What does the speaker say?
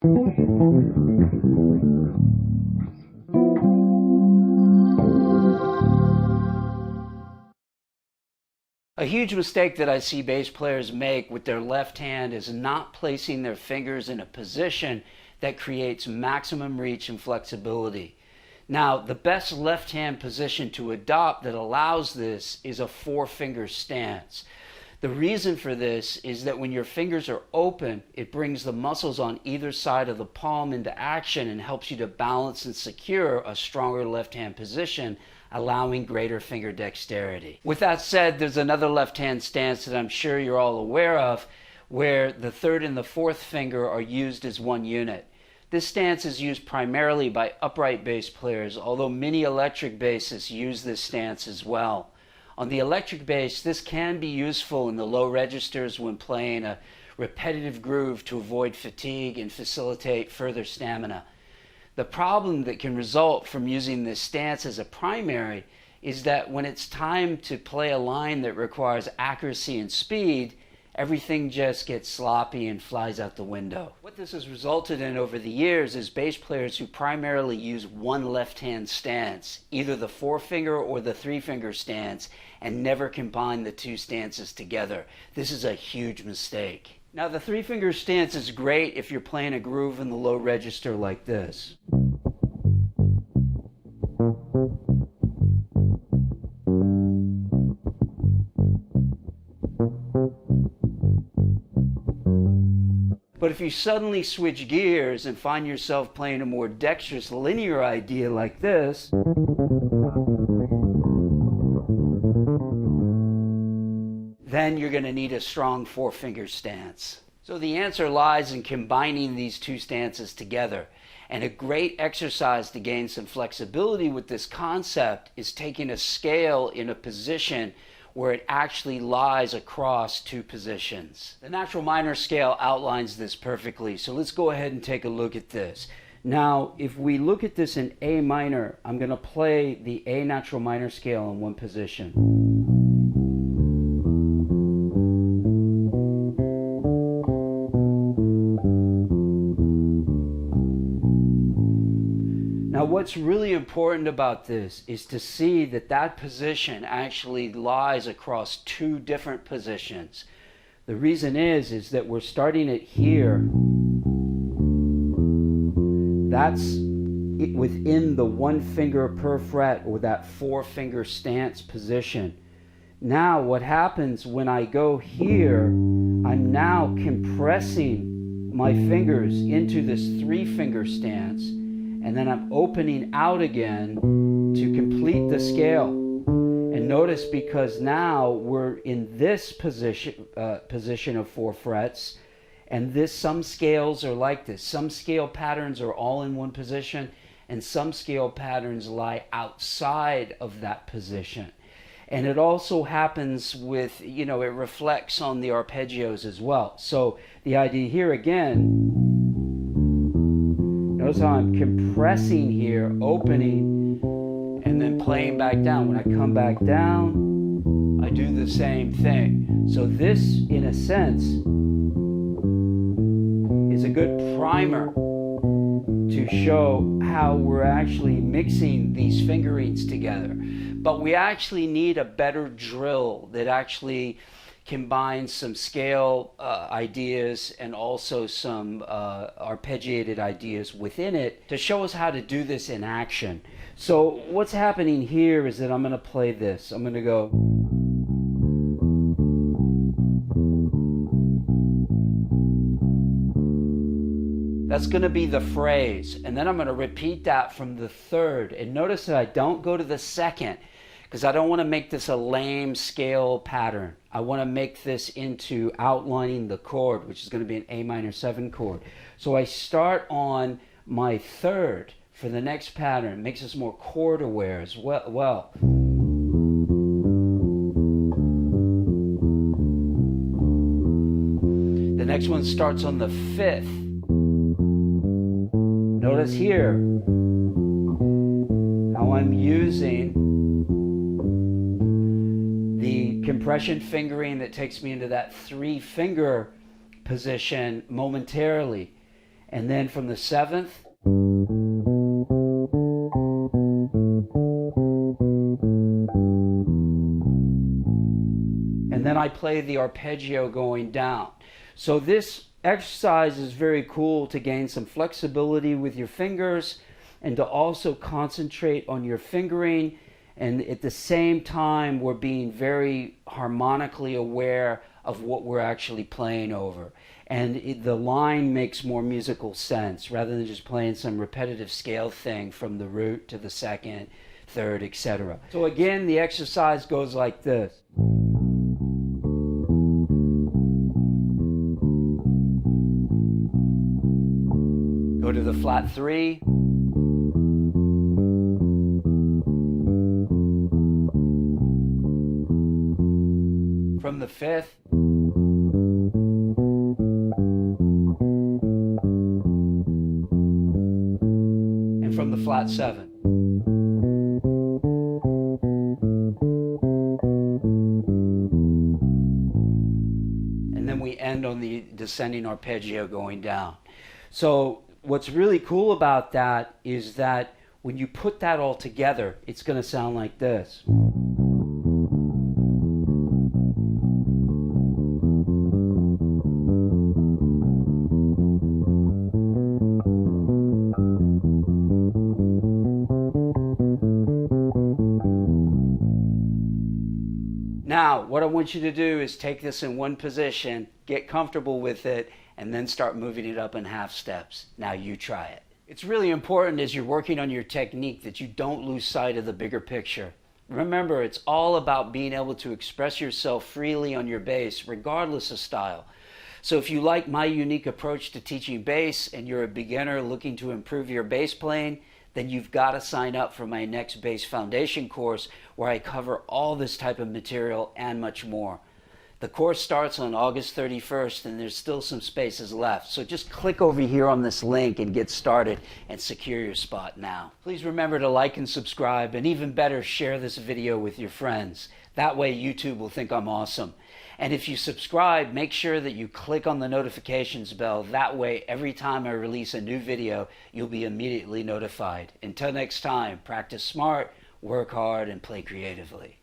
A huge mistake that I see bass players make with their left hand is not placing their fingers in a position that creates maximum reach and flexibility. Now, the best left hand position to adopt that allows this is a 4-finger stance. The reason for this is that when your fingers are open, it brings the muscles on either side of the palm into action and helps you to balance and secure a stronger left hand position, allowing greater finger dexterity. With that said, there's another left hand stance that I'm sure you're all aware of, where the 3rd and the 4th finger are used as one unit. This stance is used primarily by upright bass players, although many electric bassists use this stance as well. On the electric bass, this can be useful in the low registers when playing a repetitive groove to avoid fatigue and facilitate further stamina. The problem that can result from using this stance as a primary is that when it's time to play a line that requires accuracy and speed, everything just gets sloppy and flies out the window. What this has resulted in over the years is bass players who primarily use one left-hand stance, either the 4-finger or the 3-finger stance, and never combine the two stances together. This is a huge mistake. Now, the 3-finger stance is great if you're playing a groove in the low register like this. But if you suddenly switch gears and find yourself playing a more dexterous linear idea like this, then you're going to need a strong 4-finger stance. So the answer lies in combining these two stances together. And a great exercise to gain some flexibility with this concept is taking a scale in a position where it actually lies across two positions. The natural minor scale outlines this perfectly, so let's go ahead and take a look at this. Now, if we look at this in A minor, I'm going to play the A natural minor scale in one position. Now, what's really important about this is to see that that position actually lies across two different positions. The reason is that we're starting it here. That's within the 1 finger per fret, or that 4-finger stance position. Now, what happens when I go here, I'm now compressing my fingers into this 3-finger stance, and then I'm opening out again to complete the scale. And notice, because now we're in this position of 4 frets, and some scales are like this. Some scale patterns are all in one position, and some scale patterns lie outside of that position. And it also happens with, it reflects on the arpeggios as well. So the idea here again, notice how I'm compressing here, opening, and then playing back down. When I come back down, I do the same thing. So this, in a sense, is a good primer to show how we're actually mixing these fingerings together. But we actually need a better drill that actually combines some scale ideas and also some arpeggiated ideas within it to show us how to do this in action. So what's happening here is that I'm going to play this. I'm going to go. That's going to be the phrase, and then I'm going to repeat that from the 3rd. And notice that I don't go to the 2nd, because I don't want to make this a lame scale pattern. I want to make this into outlining the chord, which is going to be an A minor 7 chord. So I start on my 3rd for the next pattern. It makes us more chord aware as well. The next one starts on the 5th. Notice here how I'm using the compression fingering that takes me into that 3-finger position momentarily. And then from the 7th, and then I play the arpeggio going down. So this exercise is very cool to gain some flexibility with your fingers and to also concentrate on your fingering, and at the same time we're being very harmonically aware of what we're actually playing over, and the line makes more musical sense rather than just playing some repetitive scale thing from the root to the second, third, etc. So again, the exercise goes like this. Go to the flat 3. From the 5th. And from the flat 7. And then we end on the descending arpeggio going down. So what's really cool about that is that when you put that all together, it's going to sound like this. Now, what I want you to do is take this in one position, get comfortable with it, and then start moving it up in half steps. Now you try it. It's really important as you're working on your technique that you don't lose sight of the bigger picture. Remember, it's all about being able to express yourself freely on your bass, regardless of style. So if you like my unique approach to teaching bass and you're a beginner looking to improve your bass playing, then you've got to sign up for my next Bass Foundation course where I cover all this type of material and much more. The course starts on August 31st and there's still some spaces left. So just click over here on this link and get started and secure your spot now. Please remember to like and subscribe, and even better, share this video with your friends. That way YouTube will think I'm awesome. And if you subscribe, make sure that you click on the notifications bell. That way, every time I release a new video, you'll be immediately notified. Until next time, practice smart, work hard, and play creatively.